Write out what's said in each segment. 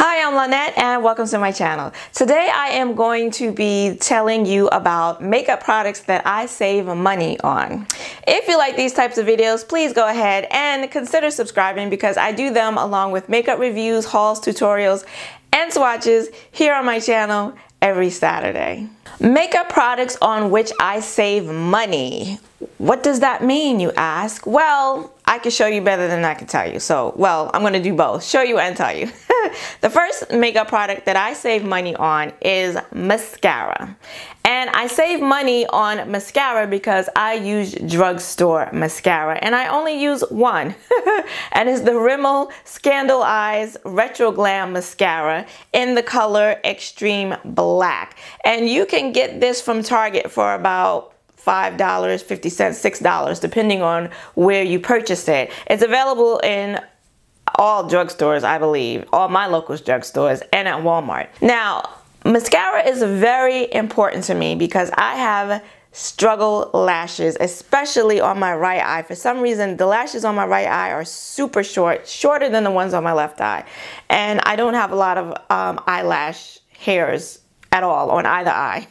Hi, I'm Lynette and welcome to my channel. Today I am going to be telling you about makeup products that I save money on. If you like these types of videos, please go ahead and consider subscribing because I do them along with makeup reviews, hauls, tutorials, and swatches here on my channel every Saturday. Makeup products on which I save money. What does that mean, you ask? Well, I can show you better than I can tell you. So, well, I'm gonna do both, show you and tell you. The first makeup product that I save money on is mascara. And I save money on mascara because I use drugstore mascara and I only use one. And it's the Rimmel Scandal Eyes Retro Glam Mascara in the color Extreme Black. And you can get this from Target for about $5, $50, $6, depending on where you purchase it. It's available in all drugstores, I believe, all my local drugstores, and at Walmart. Now, mascara is very important to me because I have struggle lashes, especially on my right eye. For some reason, the lashes on my right eye are super short, shorter than the ones on my left eye. And I don't have a lot of eyelash hairs at all on either eye.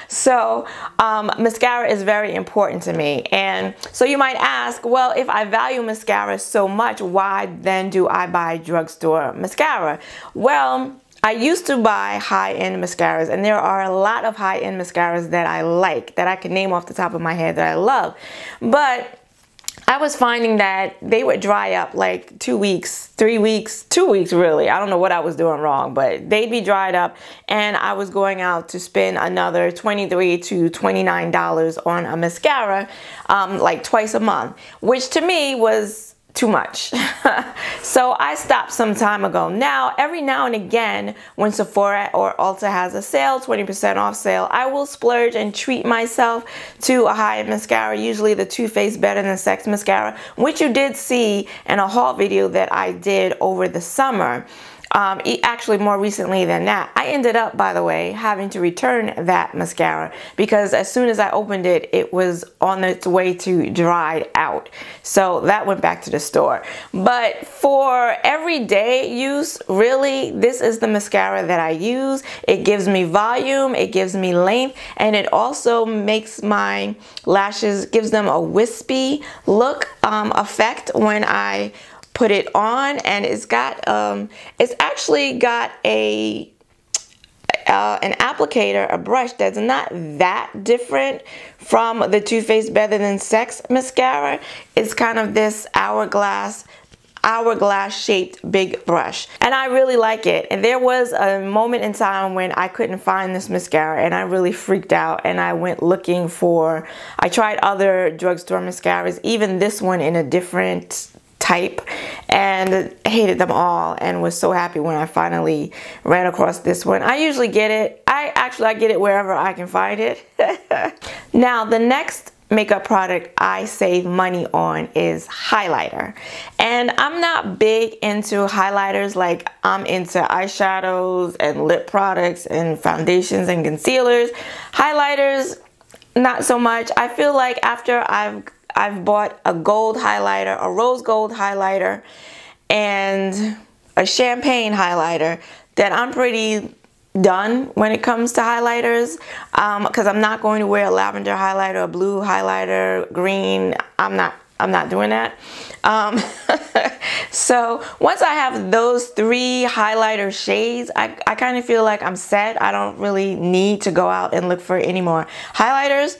So mascara is very important to me. And so you might ask, well, if I value mascara so much, why then do I buy drugstore mascara? Well, I used to buy high-end mascaras, and there are a lot of high-end mascaras that I like, that I can name off the top of my head that I love. But I was finding that they would dry up like 2 weeks, 3 weeks, 2 weeks really. I don't know what I was doing wrong, but they'd be dried up and I was going out to spend another $23 to $29 on a mascara like twice a month, which to me was too much. So I stopped some time ago. Now, every now and again, when Sephora or Ulta has a sale, 20% off sale, I will splurge and treat myself to a high-end mascara, usually the Too Faced Better Than Sex mascara, which you did see in a haul video that I did over the summer. Actually more recently than that. I ended up, by the way, having to return that mascara because as soon as I opened it, it was on its way to dried out. So that went back to the store. But for everyday use, really, this is the mascara that I use. It gives me volume, it gives me length, and it also makes my lashes, gives them a wispy look effect when I put it on. And it's got it's actually got a an applicator, a brush that's not that different from the Too Faced Better Than Sex mascara. It's kind of this hourglass shaped big brush, and I really like it. And there was a moment in time when I couldn't find this mascara and I really freaked out, and I went looking for, I tried other drugstore mascaras, even this one in a different type, and hated them all, and was so happy when I finally ran across this one. I usually get it, I get it wherever I can find it. Now, the next makeup product I save money on is highlighter. And I'm not big into highlighters like I'm into eyeshadows and lip products and foundations and concealers. Highlighters, not so much. I feel like after I've bought a gold highlighter, a rose gold highlighter, and a champagne highlighter, that I'm pretty done when it comes to highlighters, because I'm not going to wear a lavender highlighter, a blue highlighter, green. I'm not doing that. So once I have those 3 highlighter shades, I kind of feel like I'm set. I don't really need to go out and look for any more highlighters.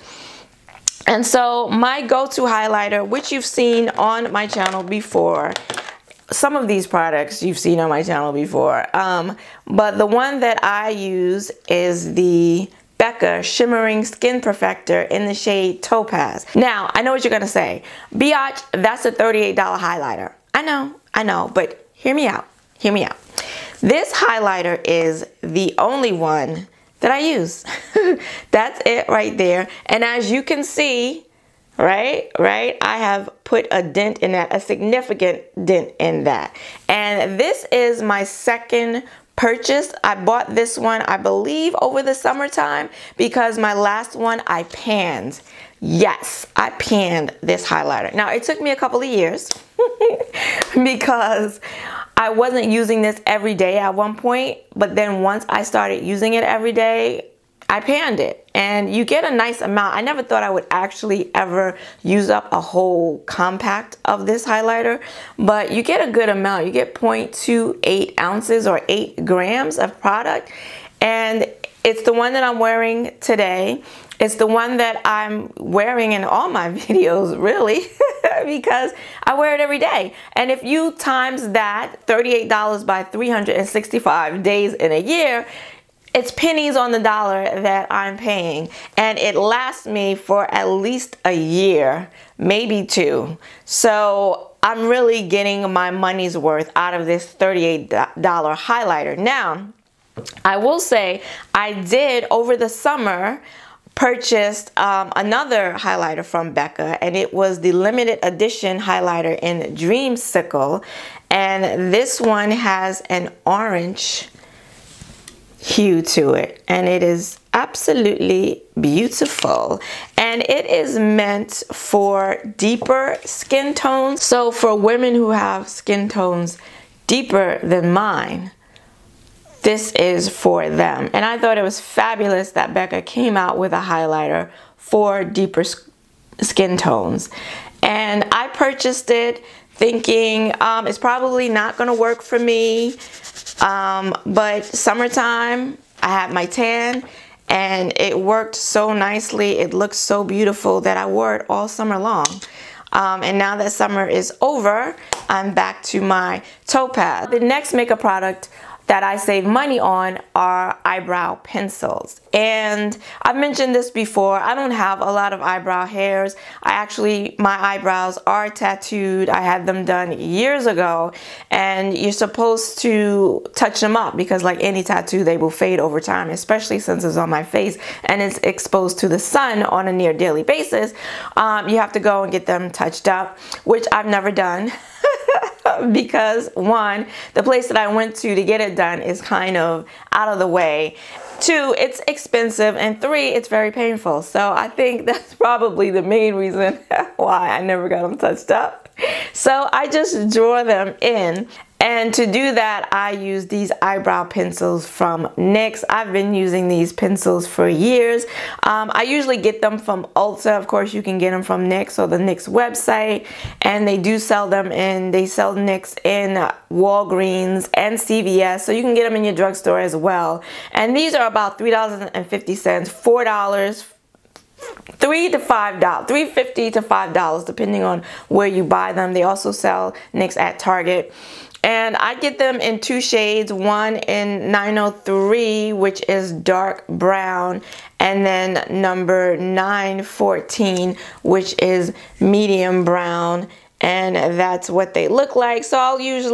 And so my go-to highlighter, which you've seen on my channel before, some of these products you've seen on my channel before, but the one that I use is the Becca Shimmering Skin Perfector in the shade Topaz. Now, I know what you're gonna say. Biatch, that's a $38 highlighter. I know, but hear me out, hear me out. This highlighter is the only one that I use. That's it right there. And as you can see, right, I have put a dent in that, a significant dent in that. And this is my second purchase. I bought this one, I believe, over the summertime because my last one I panned. Yes, I panned this highlighter. Now, it took me a couple of years because I wasn't using this every day at one point, but then once I started using it every day, I panned it, and you get a nice amount. I never thought I would actually ever use up a whole compact of this highlighter, but you get a good amount. You get 0.28 ounces or 8 grams of product, and it's the one that I'm wearing today. It's the one that I'm wearing in all my videos, really, because I wear it every day. And if you times that $38 by 365 days in a year, it's pennies on the dollar that I'm paying, and it lasts me for at least a year, maybe 2. So I'm really getting my money's worth out of this $38 highlighter. Now, I will say I did over the summer purchased another highlighter from Becca, and it was the limited edition highlighter in Dreamsicle, and this one has an orange hue to it, and it is absolutely beautiful, and it is meant for deeper skin tones. So for women who have skin tones deeper than mine, this is for them. And I thought it was fabulous that Becca came out with a highlighter for deeper skin tones, and I purchased it thinking it's probably not gonna work for me, but summertime, I had my tan, and it worked so nicely. It looked so beautiful that I wore it all summer long. And now that summer is over, I'm back to my Topaz. The next makeup product that I save money on are eyebrow pencils. And I've mentioned this before, I don't have a lot of eyebrow hairs. My eyebrows are tattooed. I had them done years ago, and you're supposed to touch them up because like any tattoo, they will fade over time, especially since it's on my face and it's exposed to the sun on a near daily basis. You have to go and get them touched up, which I've never done. Because 1, the place that I went to get it done is kind of out of the way. 2, it's expensive, and 3, it's very painful. So I think that's probably the main reason why I never got them touched up. So I just draw them in, and to do that I use these eyebrow pencils from NYX. I've been using these pencils for years. I usually get them from Ulta. Of course, you can get them from NYX or the NYX website, and they do sell them they sell NYX in Walgreens and CVS, so you can get them in your drugstore as well. And these are about $3.50, $4, $3 to $5, $3.50 to $5 depending on where you buy them. They also sell NYX at Target. And I get them in 2 shades, one in 903, which is dark brown, and then number 914, which is medium brown. And that's what they look like. So I'll use,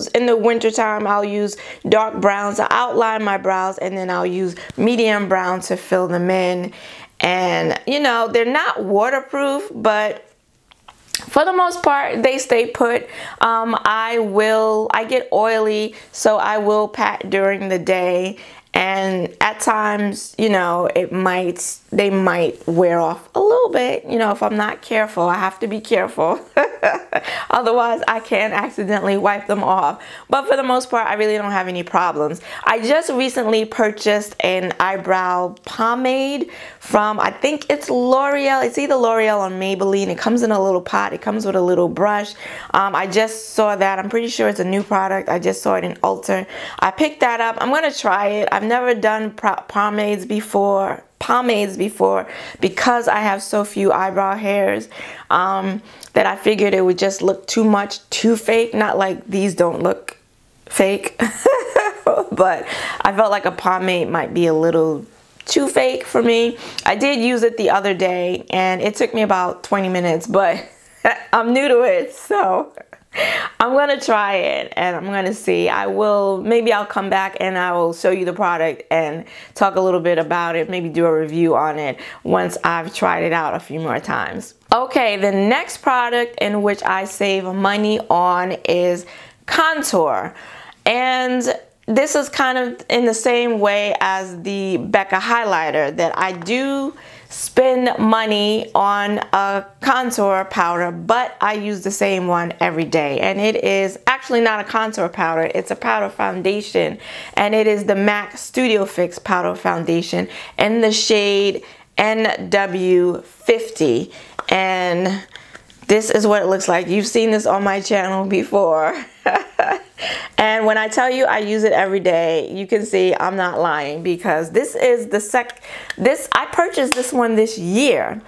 in the wintertime, I'll use dark browns to outline my brows, and then I'll use medium brown to fill them in. And you know, they're not waterproof, but for the most part, they stay put. I get oily, so I will pat during the day, and at times, you know, they might wear off a little bit, you know, if I'm not careful. I have to be careful. Otherwise, I can accidentally wipe them off. But for the most part, I really don't have any problems. I just recently purchased an eyebrow pomade from, I think it's L'Oreal. It's either L'Oreal or Maybelline. It comes in a little pot. It comes with a little brush. I just saw that. I'm pretty sure it's a new product. I just saw it in Ulta. I picked that up. I'm going to try it. I've never done pomades before because I have so few eyebrow hairs that I figured it would just look too fake. Not like these don't look fake, but I felt like a pomade might be a little too fake for me. I did use it the other day, and it took me about 20 minutes, but I'm new to it, so I'm gonna try it and I'm gonna see. Maybe I'll come back and I will show you the product and talk a little bit about it, maybe do a review on it once I've tried it out a few more times. Okay, the next product in which I save money on is contour. And this is kind of in the same way as the Becca highlighter, that I do spend money on a contour powder, but I use the same one every day, and it is actually not a contour powder, it's a powder foundation, and it is the MAC Studio Fix powder foundation in the shade NW50, and this is what it looks like. You've seen this on my channel before. And when I tell you I use it every day, you can see I'm not lying, because this is I purchased this one this year.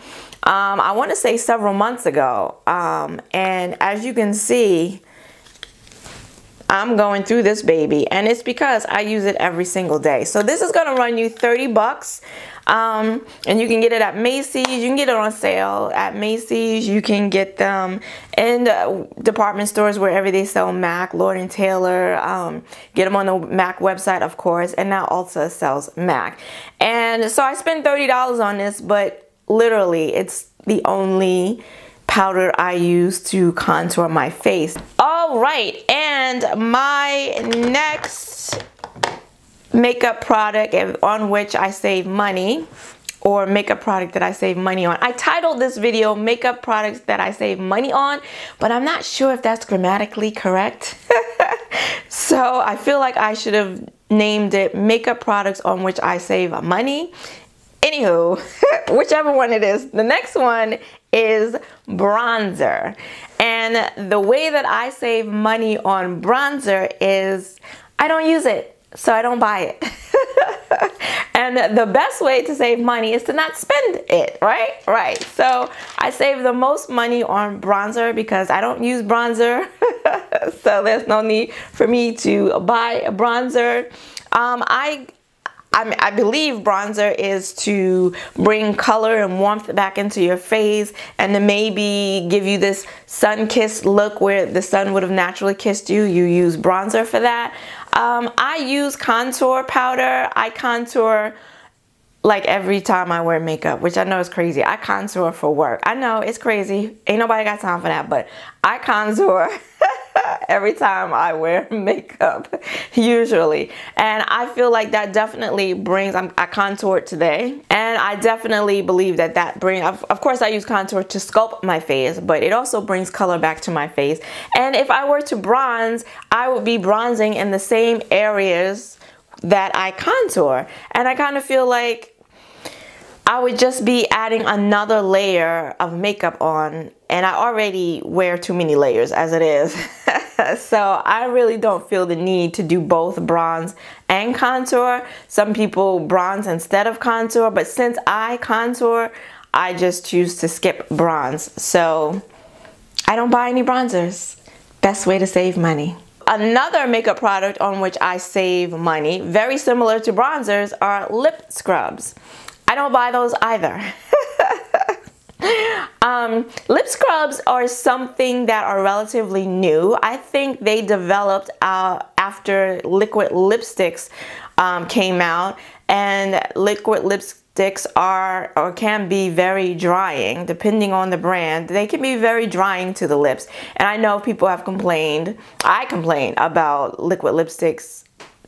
I want to say several months ago. And as you can see, I'm going through this baby, and it's because I use it every single day. So this is going to run you 30 bucks. And you can get it at Macy's. You can get it on sale at Macy's. You can get them in department stores wherever they sell MAC, Lord & Taylor. Get them on the MAC website, of course. And now Ulta sells MAC. And so I spent $30 on this, but literally it's the only powder I use to contour my face. All right, and my next makeup product on which I save money, or makeup product that I save money on. I titled this video makeup products that I save money on, but I'm not sure if that's grammatically correct. So I feel like I should have named it makeup products on which I save money. Anywho, whichever one it is. The next one is bronzer. And the way that I save money on bronzer is I don't use it. So I don't buy it. And the best way to save money is to not spend it, right? Right. So I save the most money on bronzer because I don't use bronzer. So there's no need for me to buy a bronzer. I believe bronzer is to bring color and warmth back into your face, and to maybe give you this sun-kissed look where the sun would have naturally kissed you. You use bronzer for that. I use contour powder. I contour like every time I wear makeup, which I know is crazy. I contour for work. I know it's crazy. Ain't nobody got time for that, but I contour every time I wear makeup, usually. And I feel like that definitely brings, I contoured today, and I definitely believe that that brings, of course I use contour to sculpt my face, but it also brings color back to my face. And if I were to bronze, I would be bronzing in the same areas that I contour. And I kind of feel like I would just be adding another layer of makeup on, and I already wear too many layers as it is. So I really don't feel the need to do both bronze and contour. Some people bronze instead of contour, but since I contour, I just choose to skip bronze. So I don't buy any bronzers. Best way to save money. Another makeup product on which I save money, very similar to bronzers, are lip scrubs. I don't buy those either. Lip scrubs are something that are relatively new. I think they developed after liquid lipsticks came out, and liquid lipsticks are or can be very drying depending on the brand. They can be very drying to the lips, and I know people have complained. I complain about liquid lipsticks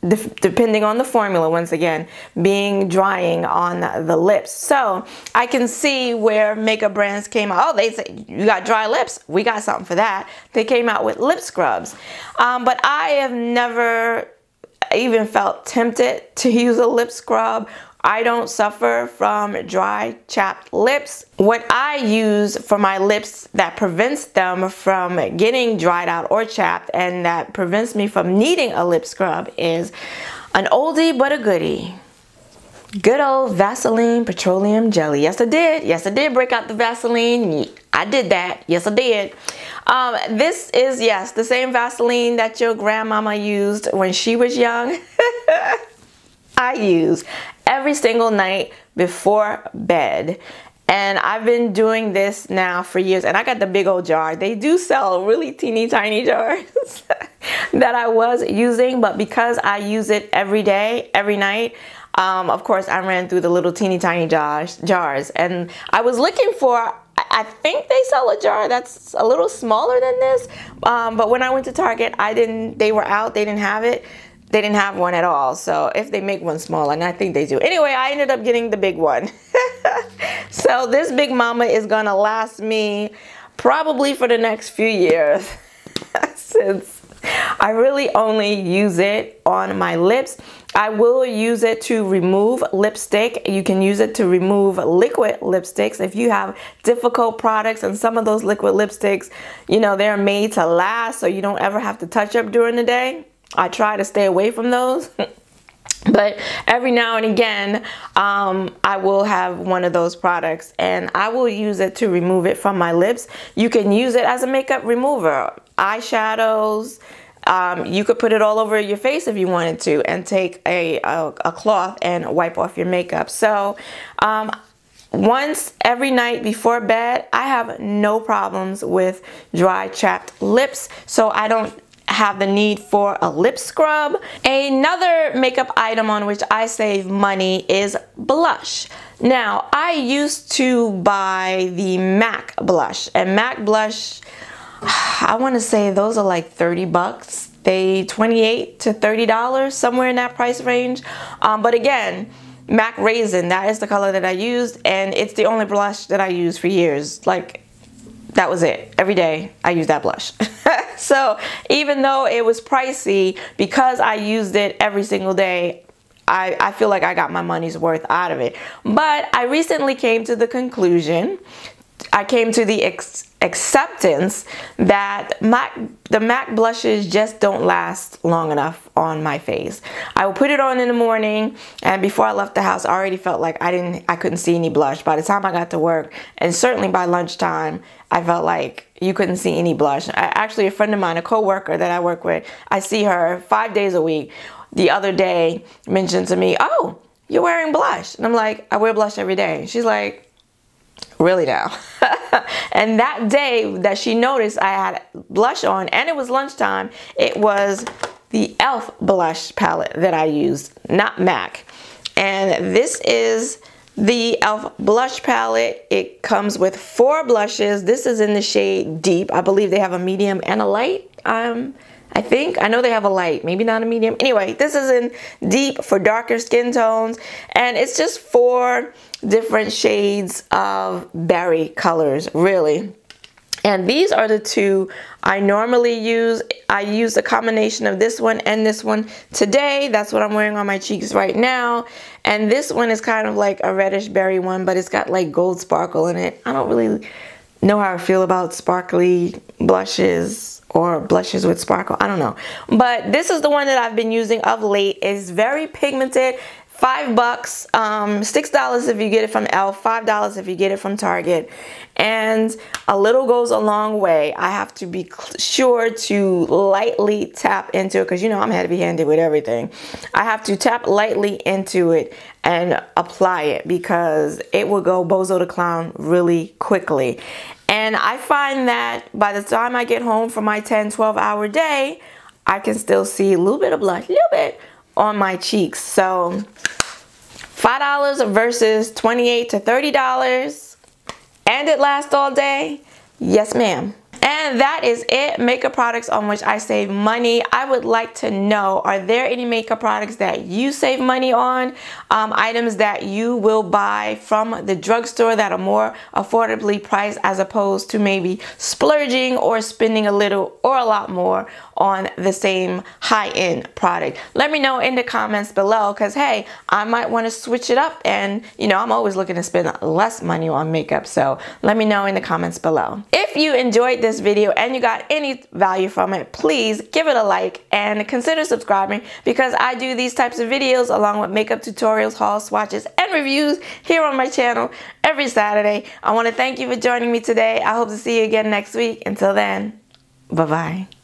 depending on the formula, once again, being drying on the lips. So I can see where makeup brands came out. Oh, they say you got dry lips, we got something for that. They came out with lip scrubs, but I have never even felt tempted to use a lip scrub. I don't suffer from dry, chapped lips. What I use for my lips that prevents them from getting dried out or chapped, and that prevents me from needing a lip scrub, is an oldie but a goodie. Good old Vaseline petroleum jelly. Yes, I did. Yes, I did break out the Vaseline. I did that. Yes, I did. This is, yes, the same Vaseline that your grandmama used when she was young. I use every single night before bed, and I've been doing this now for years. And I got the big old jar. They do sell really teeny tiny jars that I was using, but because I use it every day, every night, of course I ran through the little teeny tiny jars, and I was looking for, I think they sell a jar that's a little smaller than this, but when I went to Target, they were out, they didn't have it. they didn't have one at all. So if they make one smaller, and I think they do. Anyway, I ended up getting the big one. So this big mama is gonna last me probably for the next few years since I really only use it on my lips. I will use it to remove lipstick. You can use it to remove liquid lipsticks if you have difficult products, and some of those liquid lipsticks, you know, they're made to last, so you don't ever have to touch up during the day. I try to stay away from those. But every now and again, I will have one of those products and I will use it to remove it from my lips. You can use it as a makeup remover. Eyeshadows, you could put it all over your face if you wanted to, and take a cloth and wipe off your makeup. So once every night before bed, I have no problems with dry, chapped lips, so I don't have the need for a lip scrub. Another makeup item on which I save money is blush. Now, I used to buy the MAC blush, and MAC blush, I want to say those are like 30 bucks. They $28 to $30, somewhere in that price range. But again, MAC Raisin, that is the color that I used, and it's the only blush that I used for years. Like, that was it. Every day I used that blush. So even though it was pricey, because I used it every single day, I feel like I got my money's worth out of it. But I recently came to the conclusion, I came to the acceptance that the MAC blushes just don't last long enough on my face. I will put it on in the morning, and before I left the house, I already felt like I couldn't see any blush. By the time I got to work, and certainly by lunchtime, I felt like you couldn't see any blush. Actually, a friend of mine, a co-worker that I work with, I see her 5 days a week. The other day mentioned to me, "Oh, you're wearing blush." And I'm like, "I wear blush every day." She's like, "Really now?" And that day that she noticed I had blush on, and it was lunchtime, it was the e.l.f. blush palette that I used, not MAC. And this is the e.l.f. blush palette. It comes with 4 blushes. This is in the shade Deep. I believe they have a medium and a light. I think. I know they have a light, maybe not a medium. Anyway, this is in Deep for darker skin tones, and it's just 4 different shades of berry colors, really. And these are the 2 I normally use. I use a combination of this one and this one today. That's what I'm wearing on my cheeks right now. And this one is kind of like a reddish berry one, but it's got like gold sparkle in it. I don't really know how I feel about sparkly blushes or blushes with sparkle. I don't know. But this is the one that I've been using of late. It's very pigmented. $5, $6 if you get it from e.l.f., $5 if you get it from Target. And a little goes a long way. I have to be sure to lightly tap into it, because you know I'm heavy-handed with everything. I have to tap lightly into it and apply it, because it will go bozo the clown really quickly. And I find that by the time I get home from my 10-12 hour day, I can still see a little bit of blush, a little bit, on my cheeks. So $5 versus $28 to $30, and it lasts all day. Yes, ma'am. And that is it, makeup products on which I save money. I would like to know, are there any makeup products that you save money on? Items that you will buy from the drugstore that are more affordably priced, as opposed to maybe splurging or spending a little or a lot more on the same high-end product. Let me know in the comments below, because hey, I might want to switch it up, and you know, I'm always looking to spend less money on makeup. So let me know in the comments below. If you enjoyed this video and you got any value from it, please give it a like and consider subscribing, because I do these types of videos along with makeup tutorials, hauls, swatches, and reviews here on my channel every Saturday. I want to thank you for joining me today. I hope to see you again next week. Until then, bye-bye.